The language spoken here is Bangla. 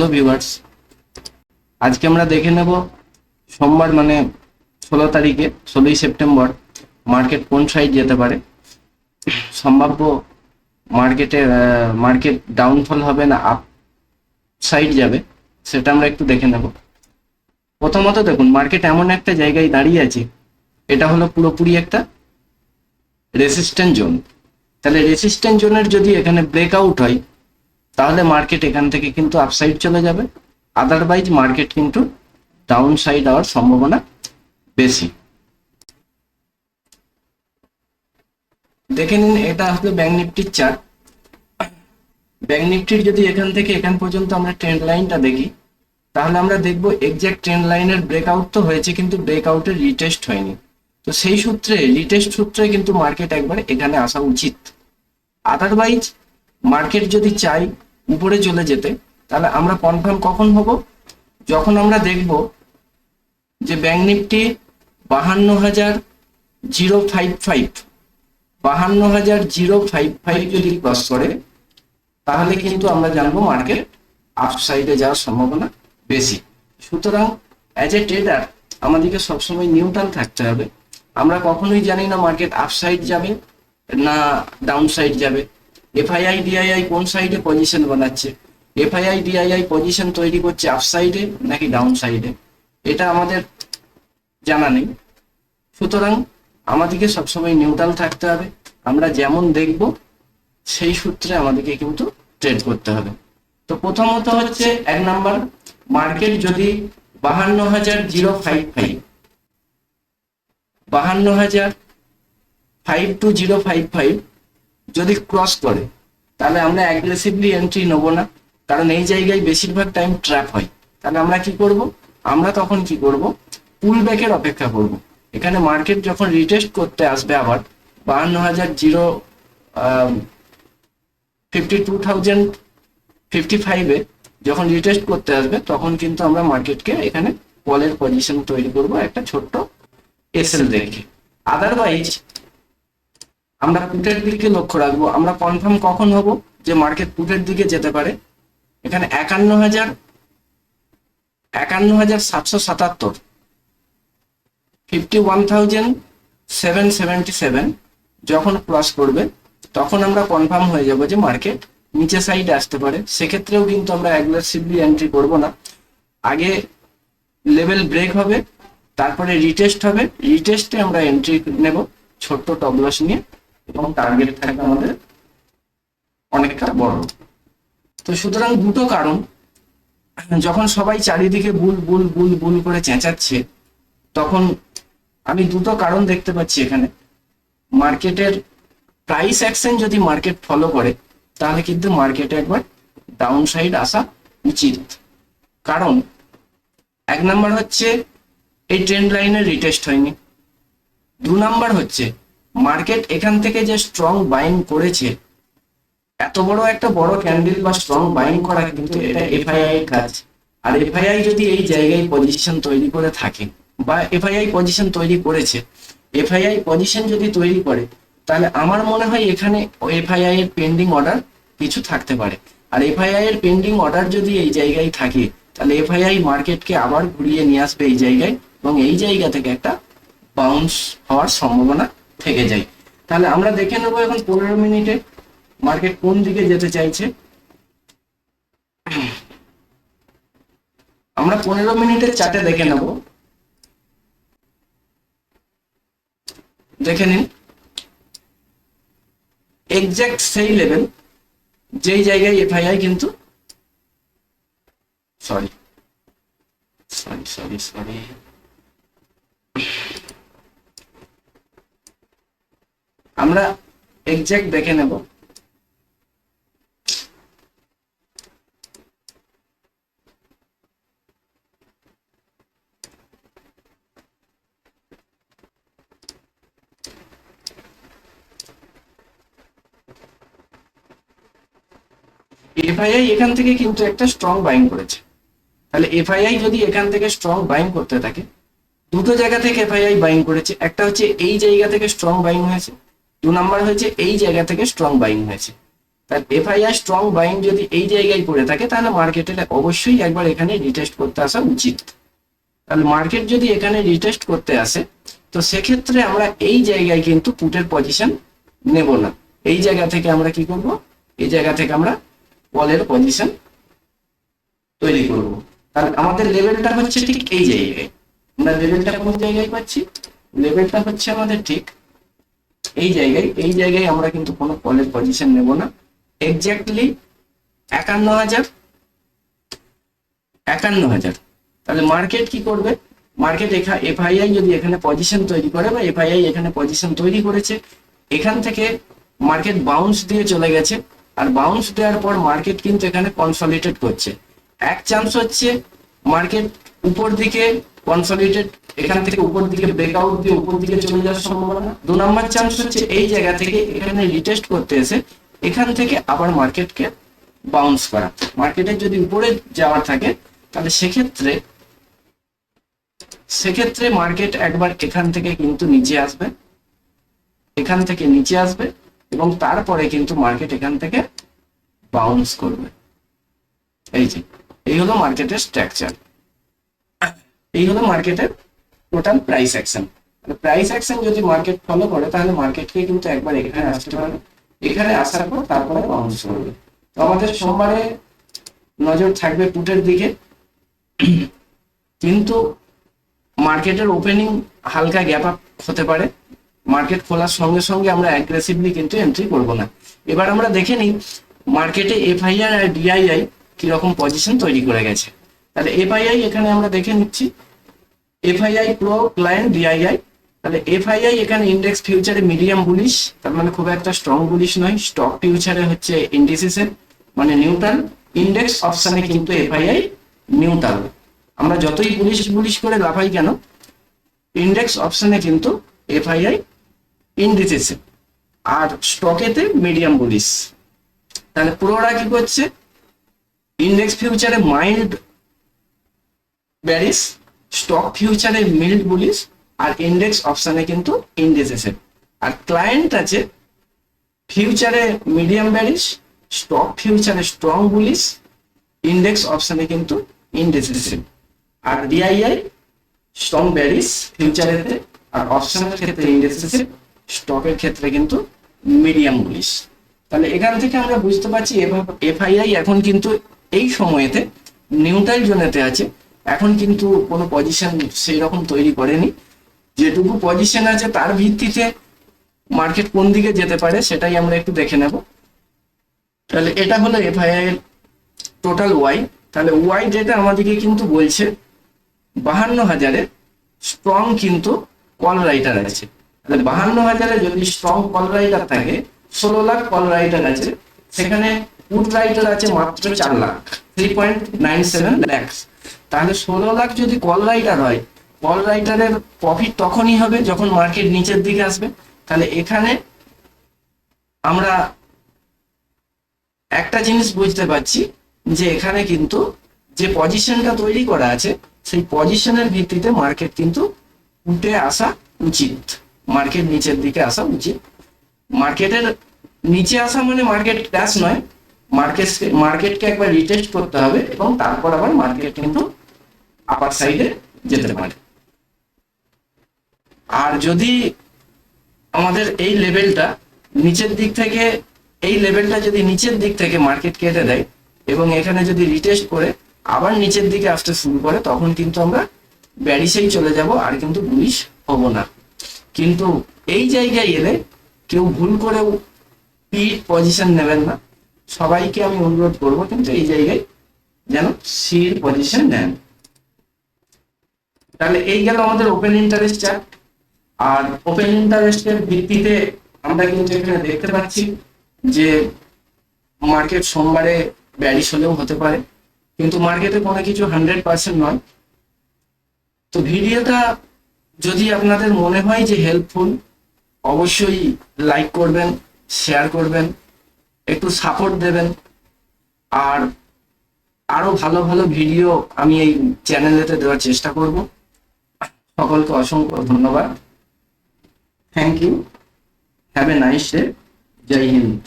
হ্যালো ভিউয়ার্স, আজকে আমরা দেখে নেব সোমবার মানে 16 তারিখে 16ই সেপ্টেম্বর মার্কেট কোন সাইড যেতে পারে। সম্ভাব্য মার্কেট ডাউনফল হবে না আপ সাইড যাবে, সেটা আমরা একটু দেখে নেব। প্রথমত দেখুন, মার্কেট এমন একটা জায়গায় দাঁড়িয়ে আছে, এটা হলো পুরোপুরি একটা রেসিস্ট্যান্ট জোন। তাহলে রেসিস্ট্যান্ট জোনের যদি এখানে ব্রেকআউট হয় তাহলে মার্কেট এখান থেকে কিন্তু আপসাইড চলে যাবে, আদারওয়াইজ মার্কেট কিন্তু ডাউন সাইড হওয়ার সম্ভাবনা বেশি। দেখে নিন, এটা হলো ব্যাংক নিফটির চার্ট। ব্যাংক নিফটির যদি এখান থেকে এখান পর্যন্ত আমরা ট্রেন্ড লাইনটা দেখি, তাহলে আমরা দেখব এক্স্যাক্ট ট্রেন্ড লাইনের ব্রেকআউট তো হয়েছে, কিন্তু ব্রেকআউটের রিটেস্ট হয়নি। তো সেই সূত্রে রিটেস্ট সূত্রে কিন্তু মার্কেট একবার এখানে আসা উচিত। আদারওয়াইজ মার্কেট যদি চাই উপরে চলে যেতে, তাহলে আমরা কনফার্ম কখন হব? যখন আমরা দেখব যে ব্যাংক নিফটি 52,055 যদি ক্রস করে, তাহলে কিন্তু আমরা জানবো মার্কেট আপ সাইডে যাওয়ার সম্ভাবনা বেশি। সুতরাং অ্যাজ এ ট্রেডার আমাদেরকে সবসময় নিউট্রাল থাকতে হবে। আমরা কখনোই জানি না মার্কেট আপ সাইড যাবে না ডাউন সাইড যাবে। এফআইআই ডিআইআই কোন সাইডে পজিশন বানাচ্ছে, এফআইআই ডিআইআই পজিশন তৈরি করছে আপ সাইডে নাকি ডাউন সাইডে, এটা আমাদের জানা নেই। সুতরাং আমাদেরকে সবসময় নিউট্রাল থাকতে হবে। আমরা যেমন দেখব সেই সূত্রে আমাদেরকে কিন্তু ট্রেড করতে হবে। তো প্রথমত হচ্ছে 1 নাম্বার, মার্কেট যদি 52,055 যদি ক্রস করে, তাহলে আমরা অ্যাগ্রেসিভলি এন্ট্রি নেবো না, কারণ এই জায়গায় বেশিরভাগ টাইম ট্র্যাপ হয়। তাহলে আমরা কি করব? আমরা তখন কি করব? পুল ব্যাকের অপেক্ষা করব। এখানে মার্কেট যখন রিটেস্ট করতে আসবে আবার 52,055 যখন রিটেস্ট করতে আসবে, তখন কিন্তু আমরা মার্কেটকে এখানে কলের পজিশন তৈরি করব একটা ছোট্ট এসএল রেখে। আদারওয়াইজ আমরা পুটের দিকে লক্ষ্য রাখবো। আমরা কনফার্ম কখন হব যে মার্কেট পুটের দিকে যেতে পারে? এখানে 51,777 51,777 যখন ক্রস করবে, তখন আমরা কনফার্ম হয়ে যাব যে মার্কেট নিচে সাইডে আসতে পারে। সেক্ষেত্রেও কিন্তু আমরা অ্যাগ্রেসিভলি এন্ট্রি করব না, আগে লেভেল ব্রেক হবে, তারপরে রিটেস্ট হবে, রিটেস্টে আমরা এন্ট্রি নেব ছোট্ট টপ লস নিয়ে, এবং টার্গেট থাকবে আমাদের অনেকটা বড়। তো সুতরাং দুটো কারণ, যখন সবাই চারিদিকে বুল বুল বুল বুল করে চেঁচাচ্ছে, তখন আমি দুটো কারণ দেখতে পাচ্ছি এখানে। মার্কেটের প্রাইস অ্যাকশন যদি মার্কেট ফলো করে, তাহলে কিন্তু মার্কেটে একবার ডাউন সাইড আসা উচিত। কারণ 1 নাম্বার হচ্ছে এই ট্রেন্ড লাইনের রিটেস্ট হয়নি। 2 নাম্বার হচ্ছে মার্কেট এখান থেকে যে স্ট্রং বাইং করেছে, এত বড় একটা বড় ক্যান্ডেল বা স্ট্রং বাইং করা কিন্তু এটা এফআইআই এর কাজ। আর এফআইআই যদি এই জায়গায় পজিশন তৈরি করে থাকে, বা এফআইআই পজিশন তৈরি করেছে, এফআইআই পজিশন যদি তৈরি করে, তাহলে আমার মনে হয় এখানে এফআইআই এর পেন্ডিং অর্ডার কিছু থাকতে পারে। আর এফআইআই এর পেন্ডিং অর্ডার যদি এই জায়গায় থাকে, তাহলে এফআইআই মার্কেটকে আবার ঘুরিয়ে নিয়ে আসবে এই জায়গায়, এবং এই জায়গা থেকে একটা বাউন্স হওয়ার সম্ভাবনা থেকে যায়। তাহলে আমরা দেখে নেবো এখন 15 মিনিটে মার্কেট কোন দিকে যেতে চাইছে। আমরা 15 মিনিটের চার্টে দেখে নেব। দেখে নিন, এক্স্যাক্ট সেই লেভেল যেই জায়গায় এফআইআই কিন্তু সরি আমরা এক্স্যাক্ট দেখে নেব। এফআইআই এখান থেকে কিন্তু একটা স্ট্রং বাইং করেছে। তাহলে এফআইআই যদি এখান থেকে স্ট্রং বাইং করতে থাকে, দুটো জায়গা থেকে এফআইআই বাইং করেছে। একটা হচ্ছে এই জায়গা থেকে স্ট্রং বাইং হয়েছে, 2 নাম্বার হয়েছে এই জায়গা থেকে স্ট্রং বাইং হয়েছে। তার এফআইআই স্ট্রং বাইং যদি এই জায়গায় করে থাকে তাহলে মার্কেটের অবশ্যই একবার এখানে রিটেস্ট করতে আসা উচিত। তাহলে মার্কেট যদি এখানে রিটেস্ট করতে আসে তো সেক্ষেত্রে আমরা এই জায়গায় কিন্তু পুটের পজিশন নেব না, এই জায়গা থেকে আমরা কি করব, এই জায়গা থেকে আমরা কলের পজিশন তৈরি করব। তাহলে আমাদের লেভেলটা হচ্ছে ঠিক এই জায়গায়, আমরা লেভেলটা কোন জায়গায় পাচ্ছি, লেভেলটা হচ্ছে আমাদের ঠিক এই জায়গায়। এই জায়গায় আমরা কিন্তু কোনো কলের পজিশন নেব না। এক্স্যাক্টলি 51,000। তাহলে মার্কেট কি করবে, মার্কেট এফআইআই যদি এখানে পজিশন তৈরি করে বা এফআইআই এখানে পজিশন তৈরি করেছে, এখান থেকে মার্কেট বাউন্স দিয়ে চলে গেছে, আর বাউন্স দেওয়ার পর মার্কেট কিন্তু এখানে কনসলিডেট করছে। এক চান্স হচ্ছে মার্কেট উপর দিকে কনসলিডেট, এখান থেকে উপর দিকে ব্রেকআউট দিয়ে উপর দিকে চলে যাওয়ার সম্ভাবনা। 2 নম্বর চান্স হচ্ছে এই জায়গা থেকে এখানে রিটেস্ট করতে এসে এখান থেকে আবার মার্কেটকে বাউন্স করা। মার্কেটের যদি উপরে যাওয়ার থাকে তাহলে সেক্ষেত্রে মার্কেট একবার এখান থেকে কিন্তু নিচে আসবে, এখান থেকে নিচে আসবে এবং তারপরে কিন্তু মার্কেট এখান থেকে বাউন্স করবে। এই হলো মার্কেটের স্ট্রাকচার, এই হলো মার্কেটের total price action. Price action যদি মার্কেট ফলো করে তাহলে মার্কেটকে কিন্তু একবার এখানে আসতে পারে, এখানে আসার পর তারপরে বাউন্স করবে। তো আমাদের সোমবারে নজর থাকবে পুটের দিকে, কিন্তু মার্কেটের ওপেনিং হালকা গ্যাপ আপ হতে পারে, মার্কেট খোলার সঙ্গে সঙ্গে আমরা অ্যাগ্রেসিভলি কিন্তু এন্ট্রি করব না। এবার আমরা দেখে নিই মার্কেটে এফআইআই আর ডিআইআই কিরকম পজিশন তৈরি করে গেছে। তাহলে এফআইআই এখানে আমরা দেখে নিচ্ছি, এফআইআই প্রো ক্লায়েন্ট ডিআইআই। তাহলে এফআইআই এখানে ইন্ডেক্স ফিউচারে মিডিয়াম বুলিশ, তার মানে খুব একটা স্ট্রং বুলিশ নয়। স্টক ফিউচারে হচ্ছে ইন্ডিসিসে মানে নিউট্রাল, ইন্ডেক্স অপশনে কিন্তু এফআইআই নিউট্রাল। আমরা যতই বুলিশ করে লাফাই কেন, ইন্ডেক্স অপশনে কিন্তু এফআইআই ইন্ডিসিসে, আর স্টকেতে মিডিয়াম বুলিশ। তাহলে পুরোটা কি করছে, ইন্ডেক্স ফিউচারে মাইল্ড ব্যারিশ, স্টক ফিউচারে মিল্ড বুলিশ, আর ইন্ডেক্স অপশনে কিন্তু ইন্ডিসিসে। আর ক্লায়েন্ট আছে ফিউচারে মিডিয়াম ব্যারিশ, স্টক ফিউচারে স্ট্রং বুলিশ, ইন্ডেক্স অপশনে কিন্তু ইন্ডিসিসে। আর ডিআইআই স্ট্রং ব্যারিশ ফিউচারেতে, আর অপশনের ক্ষেত্রে ইন্ডিসিসে, স্টকের ক্ষেত্রে কিন্তু মিডিয়াম বুলিশ। তাহলে এখান থেকে আমরা বুঝতে পারছি এফআইআই এখন কিন্তু এই সময়েতে নিউট্রাল জোনেতে আছে, এখন কিন্তু কোনো পজিশন সেই রকম তৈরি করেনি। যেটুকু পজিশন আছে তার ভিত্তিতে মার্কেট কোন দিকে যেতে পারে সেটাই আমরা একটু দেখে নেব। তাহলে এটা হলো এফআইআই এর টোটাল ওয়াই। তাহলে ওয়াই ডেটা আমাদেরকে কিন্তু বলছে 52,000-এ স্ট্রং কিন্তু কল রাইটার আছে। তাহলে 52,000-এ যদি স্ট্রং কল রাইটার থাকে, 16 লাখ কল রাইটার আছে, সেখানে পুট রাইটার আছে মাত্র 4 লাখ, 3.97 লাখ। তাহলে 16 লাখ যদি কল রাইটার হয়, কল রাইটারের প্রফিট তখনই হবে যখন মার্কেট নিচের দিকে আসবে। তাহলে এখানে আমরা একটা জিনিস বুঝতে পারছি যে এখানে কিন্তু যে পজিশনটা তৈরি করা আছে সেই পজিশনের ভিত্তিতে মার্কেট কিন্তু উঠে আসা উচিত, মার্কেট নিচের দিকে আসা উচিত। মার্কেটের নিচে আসা মানে মার্কেট ক্র্যাশ নয়, মার্কেটকে একবার রিটেস্ট করতে হবে এবং তারপর আবার মার্কেট কিন্তু আপার সাইডে যেতে পারে। আর যদি আমাদের এই লেভেলটা নিচের দিক থেকে, এই লেভেলটা যদি নিচের দিক থেকে মার্কেট কেটে দেয় এবং এখানে যদি রিটেস্ট করে আবার নিচের দিকে আসতে শুরু করে, তখন কিন্তু আমরা ব্যারিশেই চলে যাব, আর কিন্তু বুলিশ হব না। কিন্তু এই জায়গায় এলে কেউ ভুল করেও পিট পজিশন নেবেন না, সবাইকে আমি অনুরোধ করবো কিন্তু এই জায়গায় যেন সির পজিশন নেন। তাহলে এই গেল আমাদের ওপেন ইন্টারেস্ট চার্ট। আর ওপেন ইন্টারেস্টের ভিত্তিতে আমরা কিন্তু এখানে দেখতে পাচ্ছি যে মার্কেট সোমবারে ব্যারিশ হলেও হতে পারে, কিন্তু মার্কেটে কোনো কিছু 100% নয়। তো ভিডিওটা যদি আপনাদের মনে হয় যে হেল্পফুল, অবশ্যই লাইক করবেন, শেয়ার করবেন, একটু সাপোর্ট দেবেন। আর আরো ভালো ভালো ভিডিও আমি এই চ্যানেলেতে দেওয়ার চেষ্টা করব। সকলকে অসংখ্য ধন্যবাদ। Thank you, have a nice day. জয় হিন্দ।